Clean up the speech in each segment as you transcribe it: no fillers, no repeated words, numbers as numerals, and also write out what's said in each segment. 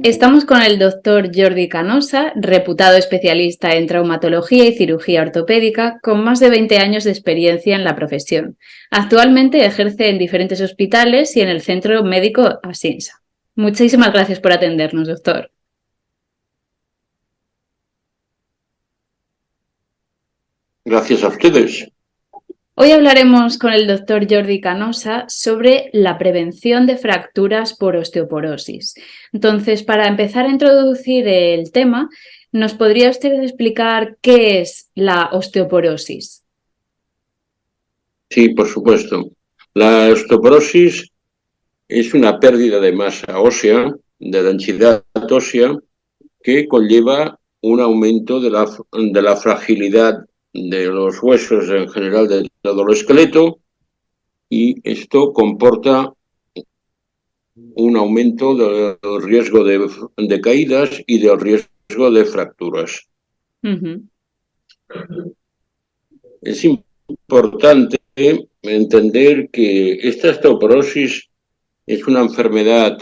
Estamos con el doctor Jordi Canosa, reputado especialista en traumatología y cirugía ortopédica, con más de 20 años de experiencia en la profesión. Actualmente ejerce en diferentes hospitales y en el Centro Médico Asinsa. Muchísimas gracias por atendernos, doctor. Gracias a ustedes. Hoy hablaremos con el doctor Jordi Canosa sobre la prevención de fracturas por osteoporosis. Entonces, para empezar a introducir el tema, ¿nos podría usted explicar qué es la osteoporosis? Sí, por supuesto. La osteoporosis es una pérdida de masa ósea, de densidad ósea, que conlleva un aumento de la fragilidad de los huesos en general de todo el esqueleto, y esto comporta un aumento del riesgo de caídas y del riesgo de fracturas. Es importante entender que esta osteoporosis es una enfermedad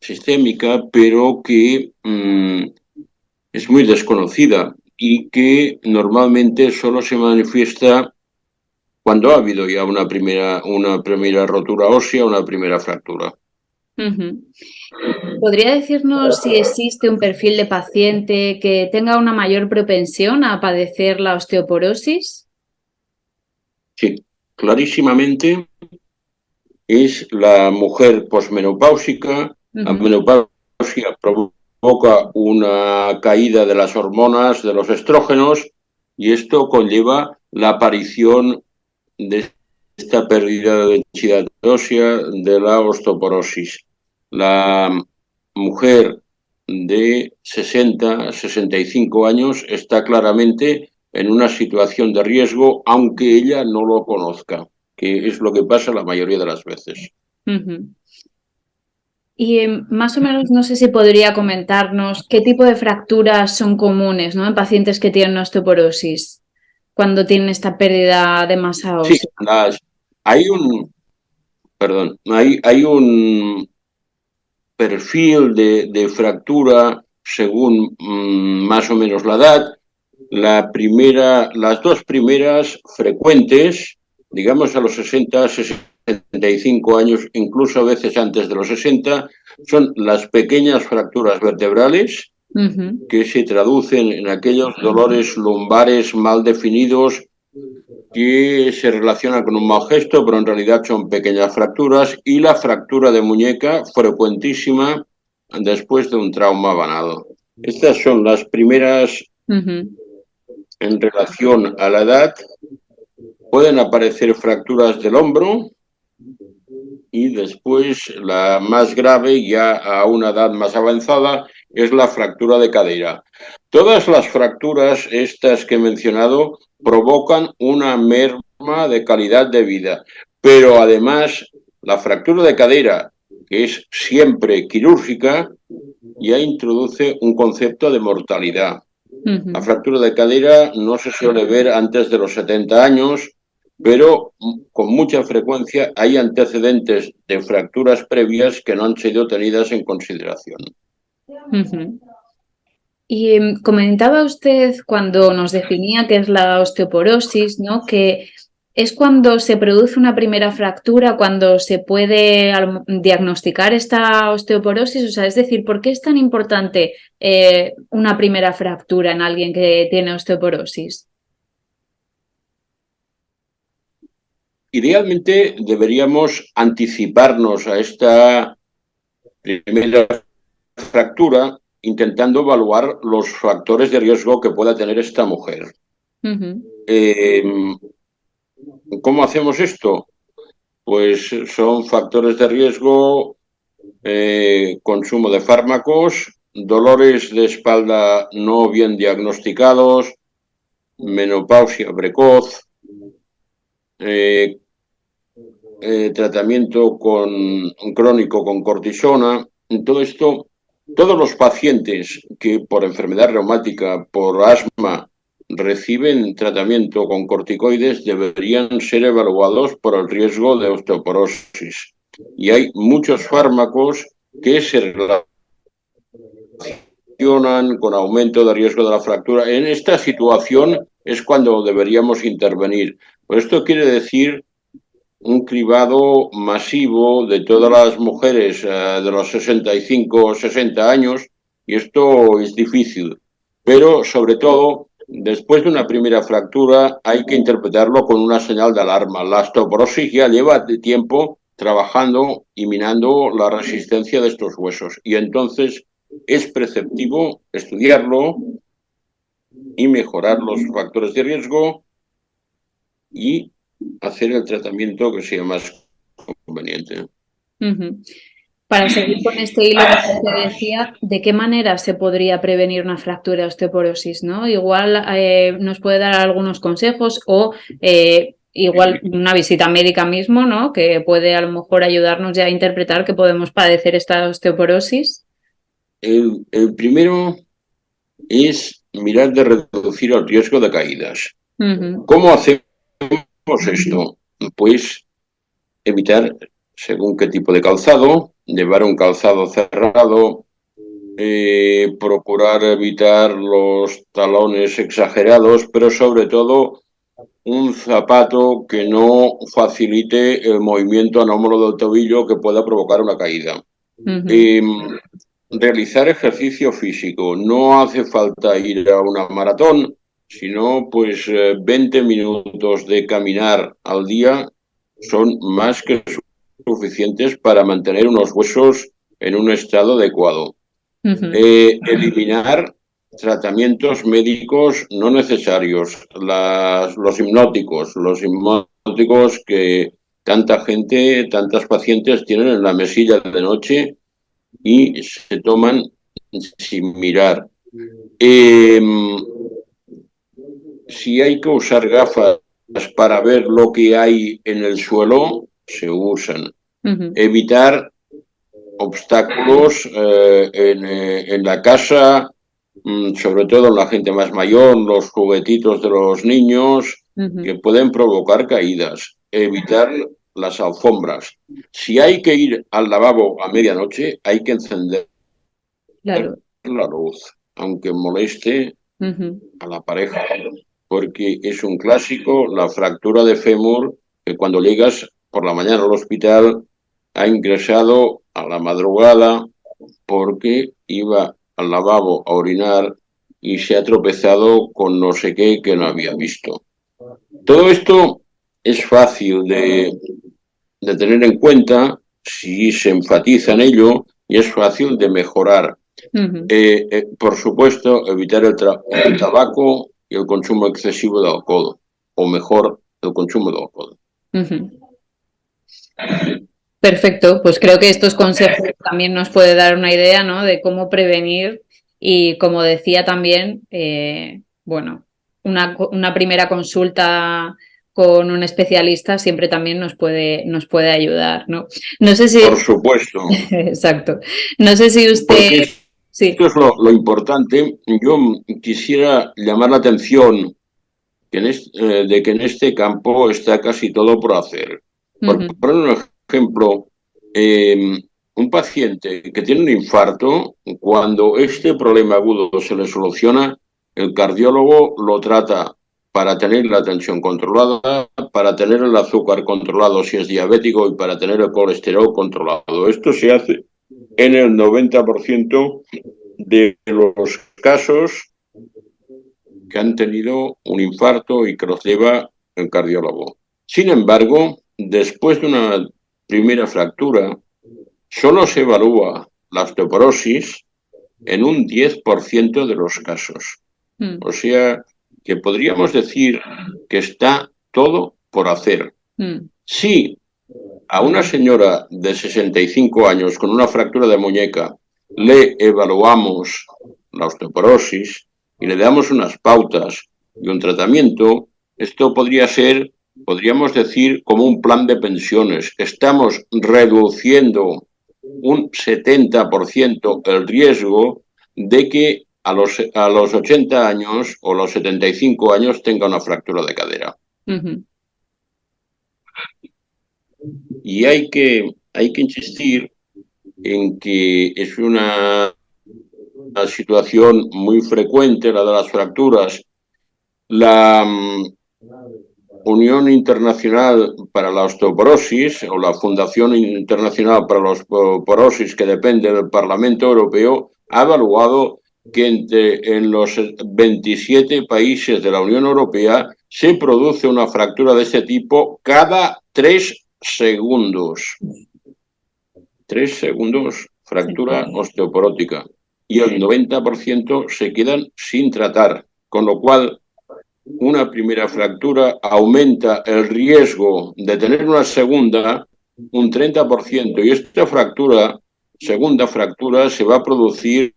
sistémica, pero que es muy desconocida y que normalmente solo se manifiesta cuando ha habido ya una primera rotura ósea, una primera fractura. ¿Podría decirnos si existe un perfil de paciente que tenga una mayor propensión a padecer la osteoporosis? Sí, clarísimamente es la mujer posmenopáusica. La menopausia provoca una caída de las hormonas, de los estrógenos, y esto conlleva la aparición de esta pérdida de densidad ósea, de la osteoporosis. La mujer de 60 a 65 años está claramente en una situación de riesgo, aunque ella no lo conozca, que es lo que pasa la mayoría de las veces. Y más o menos, no sé si podría comentarnos qué tipo de fracturas son comunes, ¿no?, en pacientes que tienen osteoporosis, cuando tienen esta pérdida de masa ósea. Sí, hay un perfil de fractura según más o menos la edad. Las dos primeras frecuentes, digamos a los 60, 65 años, incluso a veces antes de los 60, son las pequeñas fracturas vertebrales, que se traducen en aquellos dolores lumbares mal definidos que se relacionan con un mal gesto, pero en realidad son pequeñas fracturas, y la fractura de muñeca, frecuentísima después de un trauma banado. Estas son las primeras. En relación a la edad, pueden aparecer fracturas del hombro, y después la más grave, ya a una edad más avanzada, es la fractura de cadera. Todas las fracturas estas que he mencionado provocan una merma de calidad de vida, pero además la fractura de cadera, que es siempre quirúrgica, ya introduce un concepto de mortalidad. La fractura de cadera no se suele ver antes de los 70 años, pero con mucha frecuencia hay antecedentes de fracturas previas que no han sido tenidas en consideración. Y comentaba usted cuando nos definía qué es la osteoporosis, ¿no?, que es cuando se produce una primera fractura, cuando se puede diagnosticar esta osteoporosis. O sea, es decir, ¿por qué es tan importante una primera fractura en alguien que tiene osteoporosis? Idealmente deberíamos anticiparnos a esta primera fractura intentando evaluar los factores de riesgo que pueda tener esta mujer. ¿Cómo hacemos esto? Pues son factores de riesgo, consumo de fármacos, dolores de espalda no bien diagnosticados, menopausia precoz, tratamiento crónico con cortisona. Todo esto, todos los pacientes que por enfermedad reumática, por asma, reciben tratamiento con corticoides deberían ser evaluados por el riesgo de osteoporosis. Y hay muchos fármacos que se con aumento de riesgo de la fractura. En esta situación es cuando deberíamos intervenir. Pues esto quiere decir un cribado masivo de todas las mujeres de los 65 o 60 años, y esto es difícil. Pero, sobre todo, después de una primera fractura hay que interpretarlo con una señal de alarma. La osteoporosis ya lleva tiempo trabajando y minando la resistencia de estos huesos, y entonces es preceptivo estudiarlo y mejorar los factores de riesgo y hacer el tratamiento que sea más conveniente. Para seguir con este hilo que te decía, ¿de qué manera se podría prevenir una fractura de osteoporosis, ¿no? Igual nos puede dar algunos consejos o igual una visita médica mismo, ¿no? Que puede a lo mejor ayudarnos ya a interpretar que podemos padecer esta osteoporosis. El primero es mirar de reducir el riesgo de caídas. ¿Cómo hacemos esto? Pues evitar, según qué tipo de calzado, llevar un calzado cerrado, procurar evitar los talones exagerados, pero sobre todo un zapato que no facilite el movimiento anómalo del tobillo que pueda provocar una caída. Realizar ejercicio físico. No hace falta ir a una maratón, sino pues 20 minutos de caminar al día son más que suficientes para mantener unos huesos en un estado adecuado. Eliminar tratamientos médicos no necesarios, los hipnóticos que tanta gente, tantas pacientes tienen en la mesilla de noche y se toman sin mirar. Si hay que usar gafas para ver lo que hay en el suelo, se usan. Evitar obstáculos en la casa, sobre todo en la gente más mayor, los juguetitos de los niños que pueden provocar caídas. Evitar las alfombras. Si hay que ir al lavabo a medianoche, hay que encender la luz, aunque moleste a la pareja, porque es un clásico, la fractura de fémur, que cuando llegas por la mañana al hospital ha ingresado a la madrugada porque iba al lavabo a orinar y se ha tropezado con no sé qué que no había visto. Todo esto es fácil de tener en cuenta si se enfatiza en ello y es fácil de mejorar. Por supuesto, evitar el tabaco y el consumo excesivo de alcohol, o mejor, el consumo de alcohol. Perfecto, pues creo que estos consejos también nos puede dar una idea, ¿no? De cómo prevenir y, como decía también, bueno, una primera consulta con un especialista siempre también nos puede ayudar, ¿no? No sé si... Por supuesto. Exacto. No sé si usted... Porque esto es lo importante. Yo quisiera llamar la atención de que en este campo está casi todo por hacer. Por poner un ejemplo, un paciente que tiene un infarto, cuando este problema agudo se le soluciona, el cardiólogo lo trata para tener la tensión controlada, para tener el azúcar controlado si es diabético y para tener el colesterol controlado. Esto se hace en el 90% de los casos que han tenido un infarto y que los lleva el cardiólogo. Sin embargo, después de una primera fractura, solo se evalúa la osteoporosis en un 10% de los casos. O sea, que podríamos decir que está todo por hacer. Si a una señora de 65 años con una fractura de muñeca le evaluamos la osteoporosis y le damos unas pautas y un tratamiento, esto podría ser, podríamos decir, como un plan de pensiones. Estamos reduciendo un 70% el riesgo de que a los 80 años o los 75 años tenga una fractura de cadera. Y hay que insistir en que es una una situación muy frecuente, la de las fracturas. La Unión Internacional para la Osteoporosis o la Fundación Internacional para la Osteoporosis, que depende del Parlamento Europeo, ha evaluado que en los 27 países de la Unión Europea se produce una fractura de este tipo cada 3 segundos. 3 segundos, fractura osteoporótica. Y el 90% se quedan sin tratar, con lo cual una primera fractura aumenta el riesgo de tener una segunda un 30%, y esta fractura, segunda fractura, se va a producir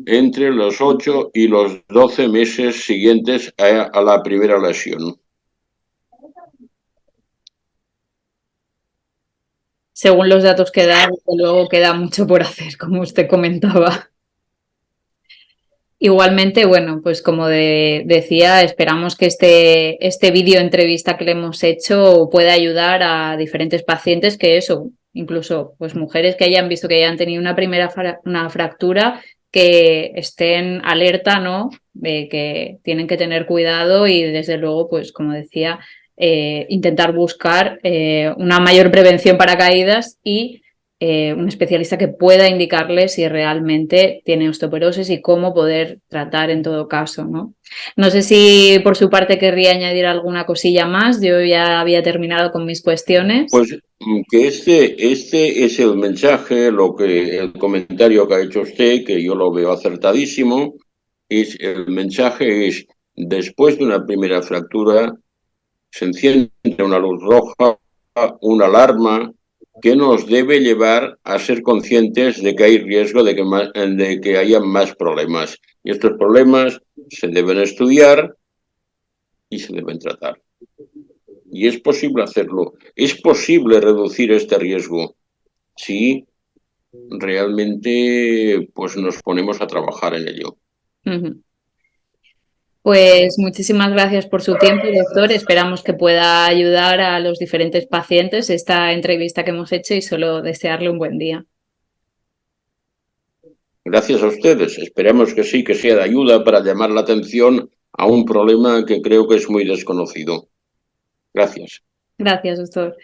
entre los 8 y los 12 meses siguientes a la primera lesión. Según los datos que da, luego queda mucho por hacer, como usted comentaba. Igualmente, bueno, pues como decía, esperamos que este vídeo entrevista que le hemos hecho pueda ayudar a diferentes pacientes que eso, incluso pues mujeres que hayan visto que hayan tenido una primera una fractura, que estén alerta, ¿no? De que tienen que tener cuidado y desde luego, pues como decía, intentar buscar una mayor prevención para caídas y un especialista que pueda indicarle si realmente tiene osteoporosis y cómo poder tratar en todo caso, ¿no? No sé si por su parte querría añadir alguna cosilla más. Yo ya había terminado con mis cuestiones. Pues que este es el mensaje, el comentario que ha hecho usted, que yo lo veo acertadísimo. El mensaje es: después de una primera fractura se enciende una luz roja, una alarma, que nos debe llevar a ser conscientes de que hay riesgo de que haya más problemas. Y estos problemas se deben estudiar y se deben tratar. Y es posible hacerlo. Es posible reducir este riesgo si realmente pues, nos ponemos a trabajar en ello. Pues muchísimas gracias por su tiempo, doctor. Esperamos que pueda ayudar a los diferentes pacientes esta entrevista que hemos hecho y solo desearle un buen día. Gracias a ustedes. Esperemos que sí, que sea de ayuda para llamar la atención a un problema que creo que es muy desconocido. Gracias. Gracias, doctor.